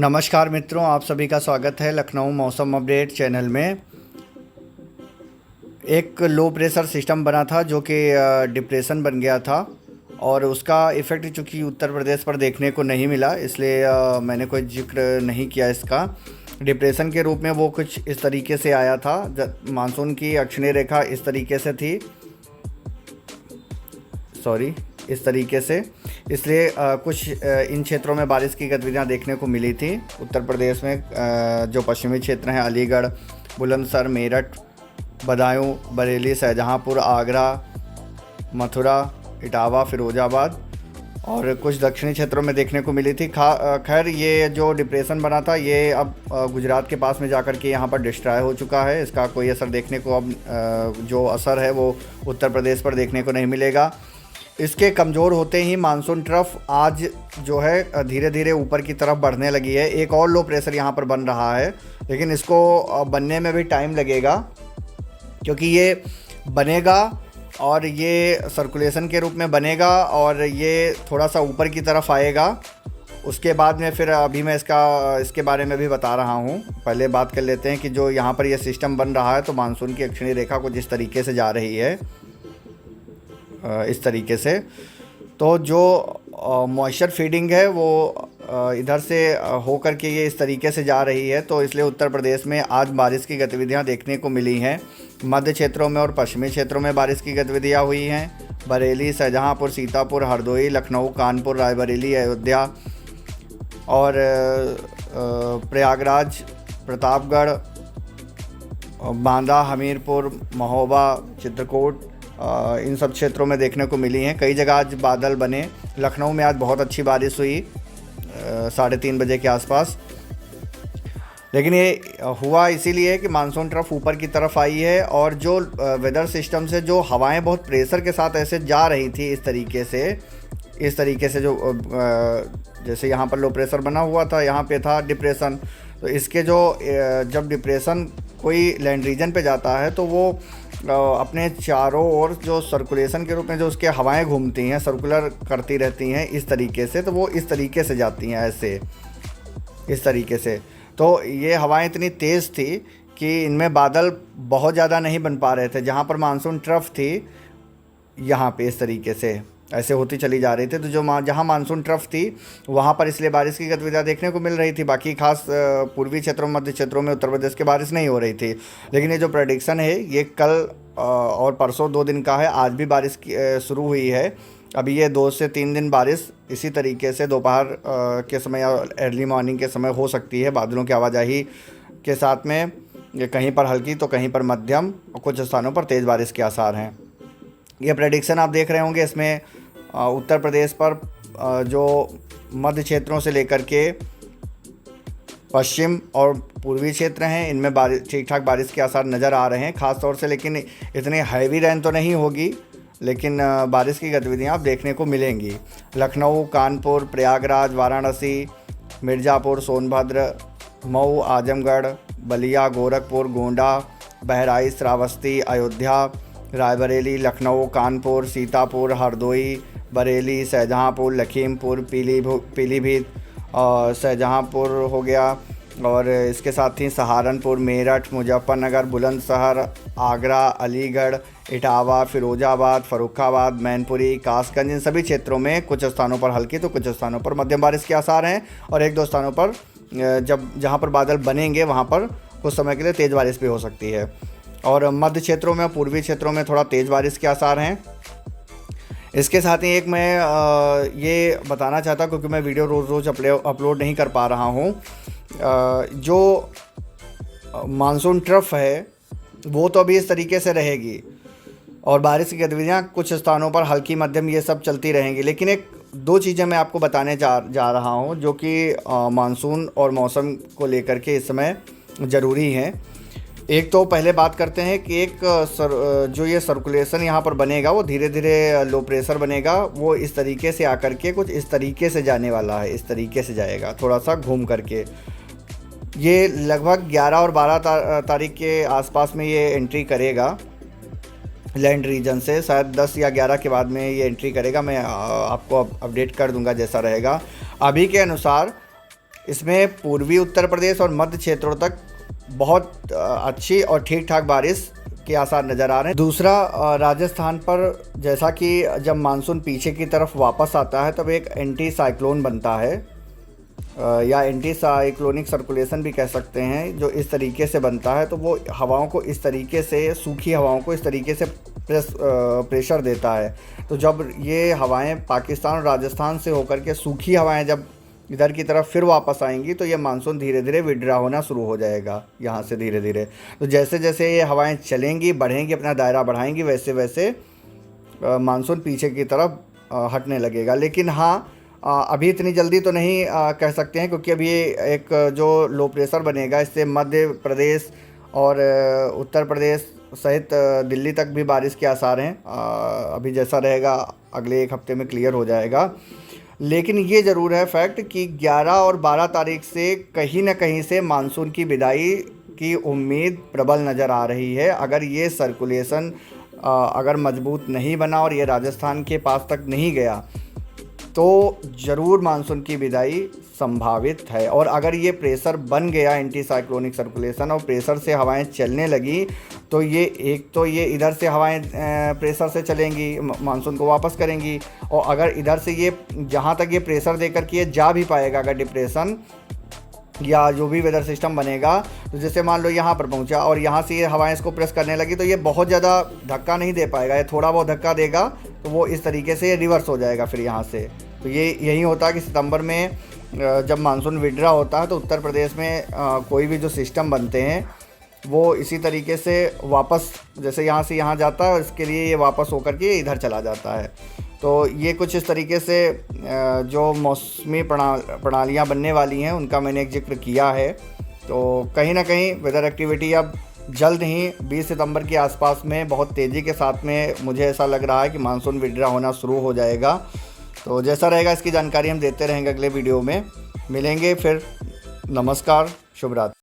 नमस्कार मित्रों, आप सभी का स्वागत है लखनऊ मौसम अपडेट चैनल में। एक लो प्रेशर सिस्टम बना था जो कि डिप्रेशन बन गया था और उसका इफ़ेक्ट चूँकि उत्तर प्रदेश पर देखने को नहीं मिला, इसलिए मैंने कोई जिक्र नहीं किया इसका। डिप्रेशन के रूप में वो कुछ इस तरीके से आया था। मानसून की अक्षीय रेखा इस तरीके से थी, इस तरीके से, इसलिए कुछ इन क्षेत्रों में बारिश की गतिविधियां देखने को मिली थी। उत्तर प्रदेश में जो पश्चिमी क्षेत्र हैं, अलीगढ़, बुलंदशहर, मेरठ, बदायूं, बरेली, शाहजहांपुर, आगरा, मथुरा, इटावा, फिरोजाबाद और कुछ दक्षिणी क्षेत्रों में देखने को मिली थी। खैर ये जो डिप्रेशन बना था ये अब गुजरात के पास में जाकर के यहाँ पर डिस्ट्रॉय हो चुका है। इसका कोई असर देखने को अब जो असर है वो उत्तर प्रदेश पर देखने को नहीं मिलेगा। इसके कमज़ोर होते ही मानसून ट्रफ आज जो है धीरे धीरे ऊपर की तरफ बढ़ने लगी है। एक और लो प्रेशर यहाँ पर बन रहा है, लेकिन इसको बनने में भी टाइम लगेगा, क्योंकि ये बनेगा और ये सर्कुलेशन के रूप में बनेगा और ये थोड़ा सा ऊपर की तरफ आएगा। उसके बाद में फिर अभी मैं इसके बारे में भी बता रहा हूँ। पहले बात कर लेते हैं कि जो यहाँ पर ये सिस्टम बन रहा है, तो मानसून की अक्षीय रेखा कुछ इस तरीके से जा रही है, इस तरीके से। तो जो मॉइस्चर फीडिंग है वो इधर से हो कर के ये इस तरीके से जा रही है, तो इसलिए उत्तर प्रदेश में आज बारिश की गतिविधियां देखने को मिली हैं। मध्य क्षेत्रों में और पश्चिमी क्षेत्रों में बारिश की गतिविधियां हुई हैं। बरेली, शाहजहांपुर, सीतापुर, हरदोई, लखनऊ, कानपुर, रायबरेली, अयोध्या और प्रयागराज, प्रतापगढ़, बांदा, हमीरपुर, महोबा, चित्रकूट, इन सब क्षेत्रों में देखने को मिली हैं। कई जगह आज बादल बने। लखनऊ में आज बहुत अच्छी बारिश हुई 3:30 बजे के आसपास, लेकिन ये हुआ इसीलिए कि मानसून ट्रफ ऊपर की तरफ आई है और जो वेदर सिस्टम से जो हवाएं बहुत प्रेशर के साथ ऐसे जा रही थी इस तरीके से जो जैसे यहाँ पर लो प्रेशर बना हुआ था, यहाँ पे था डिप्रेशन। तो इसके जो जब डिप्रेशन कोई लैंड रीजन पे जाता है तो वो अपने चारों ओर जो सर्कुलेशन के रूप में जो उसके हवाएं घूमती हैं, सर्कुलर करती रहती हैं इस तरीके से, तो वो इस तरीके से जाती हैं ऐसे, इस तरीके से। तो ये हवाएं इतनी तेज़ थी कि इनमें बादल बहुत ज़्यादा नहीं बन पा रहे थे। जहाँ पर मानसून ट्रफ थी यहाँ पे इस तरीके से ऐसे होती चली जा रही थी, तो जो जहाँ मानसून ट्रफ थी वहाँ पर इसलिए बारिश की गतिविधियाँ देखने को मिल रही थी। बाकी खास पूर्वी क्षेत्रों, मध्य क्षेत्रों में उत्तर प्रदेश की बारिश नहीं हो रही थी। लेकिन ये जो प्रेडिक्शन है ये कल और परसों 2 दिन का है। आज भी बारिश शुरू हुई है। अभी ये 2 से 3 दिन बारिश इसी तरीके से दोपहर के समय या अर्ली मॉर्निंग के समय हो सकती है, बादलों की आवाजाही के साथ में। ये कहीं पर हल्की तो कहीं पर मध्यम और कुछ स्थानों पर तेज़ बारिश के आसार हैं। ये प्रेडिक्शन आप देख रहे होंगे, इसमें उत्तर प्रदेश पर जो मध्य क्षेत्रों से लेकर के पश्चिम और पूर्वी क्षेत्र हैं, इनमें बारिश, ठीक ठाक बारिश के आसार नज़र आ रहे हैं ख़ास तौर से। लेकिन इतनी हैवी रेन तो नहीं होगी, लेकिन बारिश की गतिविधियां आप देखने को मिलेंगी। लखनऊ, कानपुर, प्रयागराज, वाराणसी, मिर्ज़ापुर, सोनभद्र, मऊ, आजमगढ़, बलिया, गोरखपुर, गोंडा, बहराइच, श्रावस्ती, अयोध्या, रायबरेली, लखनऊ, कानपुर, सीतापुर, हरदोई, बरेली, शाहजहांपुर, लखीमपुर, पीलीभीत, शाहजहांपुर हो गया, और इसके साथ ही सहारनपुर, मेरठ, मुजफ्फरनगर, बुलंदशहर, आगरा, अलीगढ़, इटावा, फिरोजाबाद, फर्रुखाबाद, मैनपुरी, कासगंज, इन सभी क्षेत्रों में कुछ स्थानों पर हल्की तो कुछ स्थानों पर मध्यम बारिश के आसार हैं। और 1-2 स्थानों पर जहां पर बादल बनेंगे वहां पर कुछ समय के लिए तेज़ बारिश भी हो सकती है। और मध्य क्षेत्रों में, पूर्वी क्षेत्रों में थोड़ा तेज़ बारिश के आसार हैं। इसके साथ ही एक मैं ये बताना चाहता, क्योंकि मैं वीडियो रोज़ अपलोड नहीं कर पा रहा हूँ, जो मानसून ट्रफ है वो तो अभी इस तरीके से रहेगी और बारिश की गतिविधियाँ कुछ स्थानों पर हल्की मध्यम ये सब चलती रहेंगी। लेकिन 1-2 चीज़ें मैं आपको बताने जा रहा हूँ जो कि मानसून और मौसम को लेकर के इस समय ज़रूरी हैं। एक तो पहले बात करते हैं कि जो ये सर्कुलेशन यहाँ पर बनेगा वो धीरे धीरे लो प्रेशर बनेगा। वो इस तरीके से आकर के कुछ इस तरीके से जाने वाला है, इस तरीके से जाएगा थोड़ा सा घूम करके। ये लगभग 11 और 12 तारीख के आसपास में ये एंट्री करेगा लैंड रीजन से। शायद 10 या 11 के बाद में ये एंट्री करेगा। मैं आपको अपडेट कर दूंगा जैसा रहेगा। अभी के अनुसार इसमें पूर्वी उत्तर प्रदेश और मध्य क्षेत्रों तक बहुत अच्छी और ठीक ठाक बारिश के आसार नज़र आ रहे हैं। दूसरा, राजस्थान पर जैसा कि जब मानसून पीछे की तरफ वापस आता है तब एक एंटी साइक्लोन बनता है, या एंटी साइक्लोनिक सर्कुलेशन भी कह सकते हैं, जो इस तरीके से बनता है। तो वो हवाओं को इस तरीके से, सूखी हवाओं को इस तरीके से प्रेशर देता है। तो जब ये हवाएं पाकिस्तान और राजस्थान से होकर के सूखी हवाएं जब इधर की तरफ फिर वापस आएंगी तो ये मानसून धीरे धीरे विड्रा होना शुरू हो जाएगा यहाँ से धीरे धीरे। तो जैसे जैसे ये हवाएं चलेंगी, बढ़ेंगी, अपना दायरा बढ़ाएंगी, वैसे वैसे मानसून पीछे की तरफ हटने लगेगा। लेकिन हाँ, अभी इतनी जल्दी तो नहीं कह सकते हैं, क्योंकि अभी एक जो लो प्रेशर बनेगा इससे मध्य प्रदेश और उत्तर प्रदेश सहित दिल्ली तक भी बारिश के आसार हैं। अभी जैसा रहेगा अगले एक हफ्ते में क्लियर हो जाएगा। लेकिन ये ज़रूर है फैक्ट कि 11 और 12 तारीख से कहीं ना कहीं से मानसून की विदाई की उम्मीद प्रबल नज़र आ रही है। अगर ये सर्कुलेशन अगर मजबूत नहीं बना और ये राजस्थान के पास तक नहीं गया तो ज़रूर मानसून की विदाई संभावित है। और अगर ये प्रेशर बन गया, एंटी साइक्लोनिक सर्कुलेशन, और प्रेशर से हवाएं चलने लगी, तो ये एक तो ये इधर से हवाएं प्रेशर से चलेंगी, मानसून को वापस करेंगी। और अगर इधर से ये जहाँ तक ये प्रेशर देकर के ये जा भी पाएगा, अगर डिप्रेशन या जो भी वेदर सिस्टम बनेगा, तो जैसे मान लो यहाँ पर पहुँचा और यहाँ से ये हवाएं इसको प्रेस करने लगी, तो ये बहुत ज़्यादा धक्का नहीं दे पाएगा। ये थोड़ा बहुत धक्का देगा तो वो इस तरीके से रिवर्स हो जाएगा फिर यहाँ से। तो ये यही होता है कि सितंबर में जब मानसून विड्रा होता है तो उत्तर प्रदेश में कोई भी जो सिस्टम बनते हैं वो इसी तरीके से वापस, जैसे यहाँ से यहाँ जाता है, इसके लिए ये वापस होकर के इधर चला जाता है। तो ये कुछ इस तरीके से जो मौसमी प्रणालियाँ बनने वाली हैं उनका मैंने एक जिक्र किया है। तो कहीं ना कहीं वेदर एक्टिविटी अब जल्द ही 20 सितंबर के आसपास में बहुत तेज़ी के साथ में मुझे ऐसा लग रहा है कि मानसून विड्रा होना शुरू हो जाएगा। तो जैसा रहेगा इसकी जानकारी हम देते रहेंगे, अगले वीडियो में मिलेंगे फिर। नमस्कार, शुभ रात्रि।